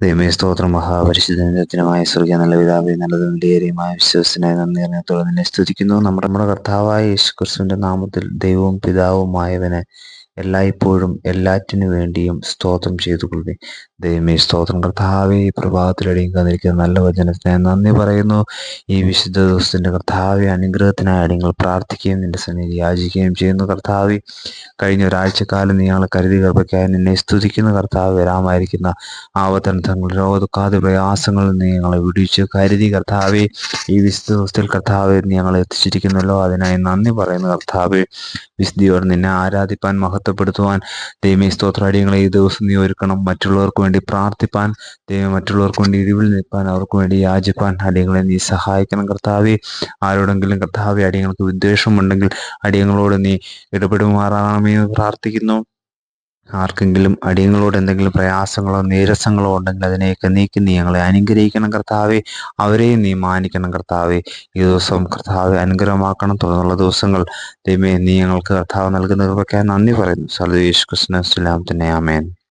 ദൈവമേ സ്തോത്രം. മഹാപരിശുദ്ധമായ സ്വർഗീയ നല്ല പിതാവേ, നല്ലതും വിലയേറിയമായ വിശ്വസനായ നന്ദി അറിഞ്ഞത്തോടെ നിന്നെ സ്തുതിക്കുന്നു. നമ്മുടെ കർത്താവായ യേശുക്രിസ്തുവിന്റെ നാമത്തിൽ ദൈവവും പിതാവുമായവന് എല്ലായ്പ്പോഴും എല്ലാറ്റിനു വേണ്ടിയും സ്തോത്രം ചെയ്തു കൊള്ളി. ദൈവമേ സ്തോത്രം. കർത്താവെ, ഈ പ്രഭാതത്തിലടിയും തന്നിരിക്കുന്ന നല്ല വചനത്തിന് നന്ദി പറയുന്നു. ഈ വിശുദ്ധ ദിവസത്തിന്റെ കർത്താവെ അനുഗ്രഹത്തിനായി അടിയങ്ങൾ പ്രാർത്ഥിക്കുകയും നിന്റെ സന്നിധി യാചിക്കുകയും ചെയ്യുന്നു. കർത്താവെ, കഴിഞ്ഞ ഒരാഴ്ചക്കാലം നീ ഞങ്ങളെ കരുതി കൃപയ്ക്കായി നിന്നെ സ്തുതിക്കുന്ന കർത്താവ്, വരാമായിരിക്കുന്ന ആവതനങ്ങൾ രോഗദുഃഖാതി പ്രയാസങ്ങളിൽ നീ ഞങ്ങളെ വിടിച്ച് കരുതി കർത്താവെ, ഈ വിശുദ്ധ ദിവസത്തിൽ കർത്താവെ നീ ഞങ്ങളെ എത്തിച്ചിരിക്കുന്നല്ലോ, അതിനായി നന്ദി പറയുന്നു. കർത്താവെ, വിശുദ്ധിയോടെ നിന്നെ ആരാധിപ്പാൻ മഹത്വപ്പെടുത്തുവാൻ ദൈവമേ സ്തോത്ര അടിയങ്ങളെ ഈ ദിവസം നീ ഒരുക്കണം. മറ്റുള്ളവർക്ക് വേണ്ടി പ്രാർത്ഥിപ്പാൻ ദൈവം, മറ്റുള്ളവർക്ക് വേണ്ടി ഇരിവിൽ നിൽപ്പാൻ, അവർക്ക് വേണ്ടി യാചിപ്പാൻ അടിയങ്ങളെ നീ സഹായിക്കണം. കർത്താവെ, ആരോടെങ്കിലും കർത്താവെ അടിയങ്ങൾക്ക് വിദ്വേഷമുണ്ടെങ്കിൽ അടിയങ്ങളോട് നീ ഇടപെടുമാറാകണമേ എന്ന് പ്രാർത്ഥിക്കുന്നു. ആർക്കെങ്കിലും അടിയങ്ങളോട് എന്തെങ്കിലും പ്രയാസങ്ങളോ നീരസങ്ങളോ ഉണ്ടെങ്കിൽ അതിനെയൊക്കെ നീക്കി നീ ഞങ്ങളെ അനുഗ്രഹിക്കണം. കർത്താവെ, അവരെയും നീ മാനിക്കണം. കർത്താവെ, ഈ ദിവസം കർത്താവെ അനുഗ്രഹമാക്കണം. തുടർന്നുള്ള ദിവസങ്ങൾ ദൈവമേ നീ ഞങ്ങൾക്ക് കർത്താവ് നൽകുന്ന കൃപയ്ക്കായി നന്ദി പറയുന്നു. സർവ്വേശ്വര കൃഷ്ണ തന്നെ. ആമേൻ.